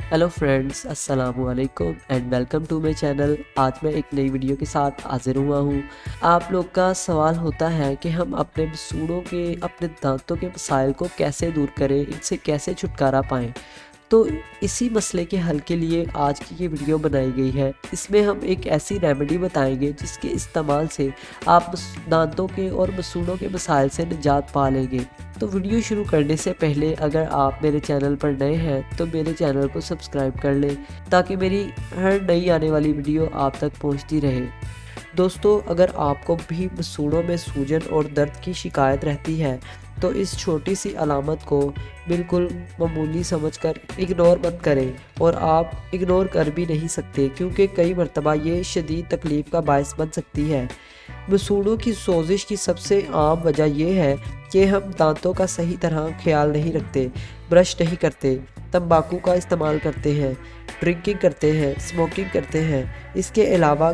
Hello friends, अस्सलाम वालेकुम and welcome to my channel. आज मैं एक नई वीडियो के साथ हाजिर हुआ हूँ। आप लोग का सवाल होता है कि हम अपने सूढ़ों के अपने दांतों के मसाइल को कैसे दूर करें, इनसे कैसे छुटकारा पाएँ। तो इसी मसले के हल के लिए आज की ये वीडियो बनाई गई है। इसमें हम एक ऐसी रेमेडी बताएंगे जिसके इस्तेमाल से आप दांतों के और मसूड़ों के मसाइल से निजात पा लेंगे। तो वीडियो शुरू करने से पहले अगर आप मेरे चैनल पर नए हैं तो मेरे चैनल को सब्सक्राइब कर लें ताकि मेरी हर नई आने वाली वीडियो आप तक पहुंचती रहे। दोस्तों, अगर आपको भी मसूड़ों में सूजन और दर्द की शिकायत रहती है तो इस छोटी सी अलामत को बिल्कुल मामूली समझकर इग्नोर मत करें, और आप इग्नोर कर भी नहीं सकते क्योंकि कई मरतबा ये शदीद तकलीफ़ का बायस बन सकती है। मसूड़ों की सोजिश की सबसे आम वजह यह है कि हम दांतों का सही तरह ख्याल नहीं रखते, ब्रश नहीं करते, तंबाकू का इस्तेमाल करते हैं, ड्रिंकिंग करते हैं, स्मोकिंग करते हैं। इसके अलावा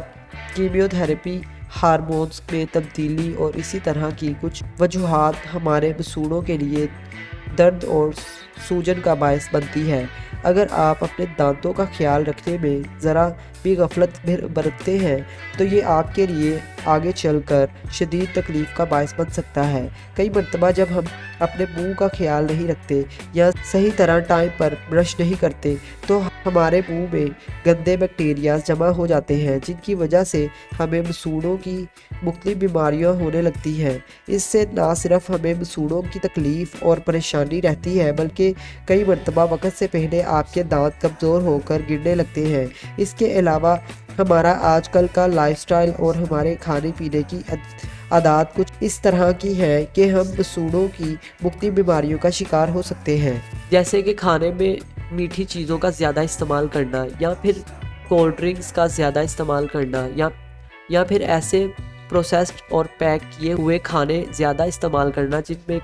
कीमियोथेरेपी, हार्मोन्स में तब्दीली और इसी तरह की कुछ वजूहात हमारे मसूड़ों के लिए दर्द और सूजन का बायस बनती है। अगर आप अपने दांतों का ख्याल रखने में ज़रा भी गफलत बरतते हैं तो ये आपके लिए आगे चलकर शदीद तकलीफ़ का बायस बन सकता है। कई मरतबा जब हम अपने मुंह का ख्याल नहीं रखते या सही तरह टाइम पर ब्रश नहीं करते तो हमारे मुंह में गंदे बैक्टीरिया जमा हो जाते हैं, जिनकी वजह से हमें मसूड़ों की मुख्तलिफ बीमारियां होने लगती हैं। इससे ना सिर्फ हमें मसूड़ों की तकलीफ़ और परेशानी रहती है बल्कि कई मरतबा वक्त से पहले आपके दांत कमज़ोर होकर गिरने लगते हैं। इसके अलावा हमारा आजकल का लाइफस्टाइल और हमारे खाने पीने की आदत कुछ इस तरह की है कि हम मसूड़ों की मुख्तलिफ बीमारियों का शिकार हो सकते हैं, जैसे कि खाने में मीठी चीज़ों का ज़्यादा इस्तेमाल करना, या फिर कोल्ड ड्रिंक्स का ज़्यादा इस्तेमाल करना, या फिर ऐसे प्रोसेस्ड और पैक किए हुए खाने ज़्यादा इस्तेमाल करना जिनमें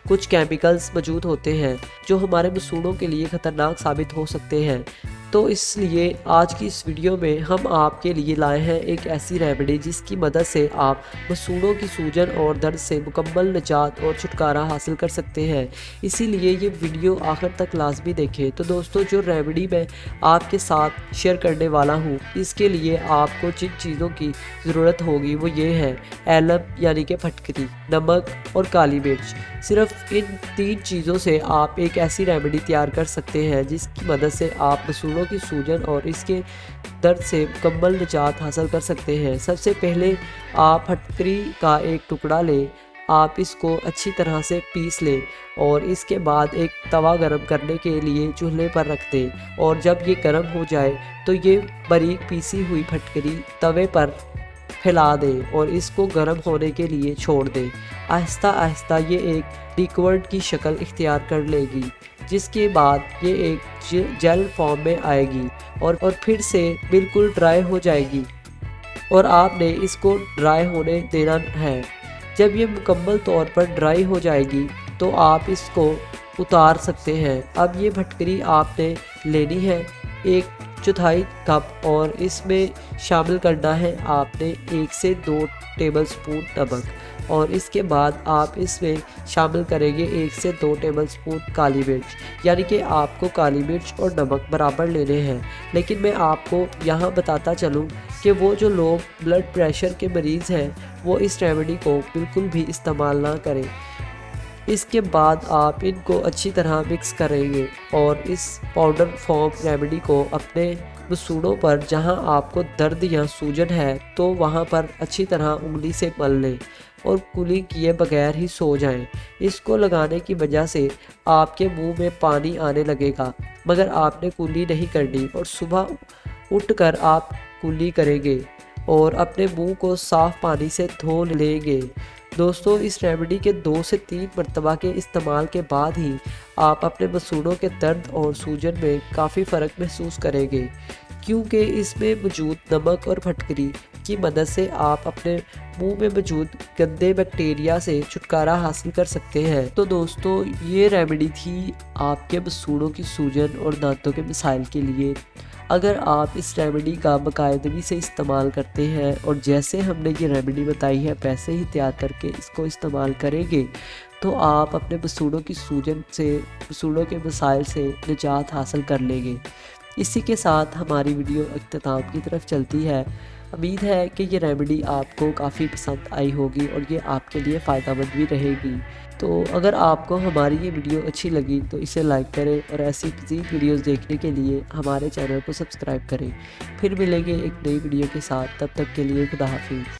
कुछ केमिकल्स मौजूद होते हैं जो हमारे मसूड़ों के लिए ख़तरनाक साबित हो सकते हैं। तो इसलिए आज की इस वीडियो में हम आपके लिए लाए हैं एक ऐसी रेमेडी जिसकी मदद से आप मसूड़ों की सूजन और दर्द से मुकम्मल निजात और छुटकारा हासिल कर सकते हैं। इसीलिए ये वीडियो आखिर तक लाजमी देखें। तो दोस्तों, जो रेमेडी मैं आपके साथ शेयर करने वाला हूँ, इसके लिए आपको जिन चीज़ों की ज़रूरत होगी वो ये है: एलम यानी कि फटकरी, नमक और काली मिर्च। सिर्फ इन 3 चीज़ों से आप एक ऐसी रेमेडी तैयार कर सकते हैं जिसकी मदद से आप मसूड़ों की सूजन और इसके दर्द से मुकम्मल निजात हासिल कर सकते हैं। सबसे पहले आप फटकरी का एक टुकड़ा लें, आप इसको अच्छी तरह से पीस लें और इसके बाद एक तवा गरम करने के लिए चूल्हे पर रख दें, और जब ये गरम हो जाए तो ये बारीक पीसी हुई फटकरी तवे पर फैला दें और इसको गर्म होने के लिए छोड़ दें। आहिस्ता आहिस्ता ये एक लिक्विड की शक्ल इख्तियार कर लेगी, जिसके बाद ये एक जेल फॉर्म में आएगी और फिर से बिल्कुल ड्राई हो जाएगी, और आपने इसको ड्राई होने देना है। जब ये मुकम्मल तौर पर ड्राई हो जाएगी तो आप इसको उतार सकते हैं। अब ये फटकरी आपने लेनी है 1/4 कप, और इसमें शामिल करना है आपने 1 से 2 टेबलस्पून नमक, और इसके बाद आप इसमें शामिल करेंगे 1 से 2 टेबलस्पून काली मिर्च। यानी कि आपको काली मिर्च और नमक बराबर लेने हैं। लेकिन मैं आपको यहाँ बताता चलूँ कि वो जो लोग ब्लड प्रेशर के मरीज़ हैं वो इस रेमेडी को बिल्कुल भी इस्तेमाल ना करें। इसके बाद आप इनको अच्छी तरह मिक्स करेंगे और इस पाउडर फॉर्म रेमेडी को अपने मसूड़ों पर जहां आपको दर्द या सूजन है तो वहां पर अच्छी तरह उंगली से मल लें और कुली किए बगैर ही सो जाएं। इसको लगाने की वजह से आपके मुंह में पानी आने लगेगा, मगर आपने कुली नहीं करनी, और सुबह उठकर आप कुली करेंगे और अपने मुंह को साफ़ पानी से धो लेंगे। दोस्तों, इस रेमेडी के 2 से 3 मरतबा के इस्तेमाल के बाद ही आप अपने मसूड़ों के दर्द और सूजन में काफ़ी फ़र्क महसूस करेंगे, क्योंकि इसमें मौजूद नमक और फटकरी की मदद से आप अपने मुंह में मौजूद गंदे बैक्टीरिया से छुटकारा हासिल कर सकते हैं। तो दोस्तों, ये रेमेडी थी आपके मसूड़ों की सूजन और दांतों के मसाइल के लिए। अगर आप इस रेमेडी का बाकायदगी से इस्तेमाल करते हैं और जैसे हमने ये रेमेडी बताई है वैसे ही तैयार करके इसको इस्तेमाल करेंगे तो आप अपने मसूड़ों की सूजन से, मसूड़ों के मसाइल से निजात हासिल कर लेंगे। اسی کے ساتھ ہماری ویڈیو اختتام کی طرف چلتی ہے۔ امید ہے کہ یہ ریمیڈی آپ کو کافی پسند آئی ہوگی اور یہ آپ کے لیے فائدہ مند بھی رہے گی۔ تو اگر آپ کو ہماری یہ ویڈیو اچھی لگی تو اسے لائک کریں اور ایسی مزید ویڈیوز دیکھنے کے لیے ہمارے چینل کو سبسکرائب کریں۔ پھر ملیں گے ایک نئی ویڈیو کے ساتھ، تب تک کے لیے خدا حافظ۔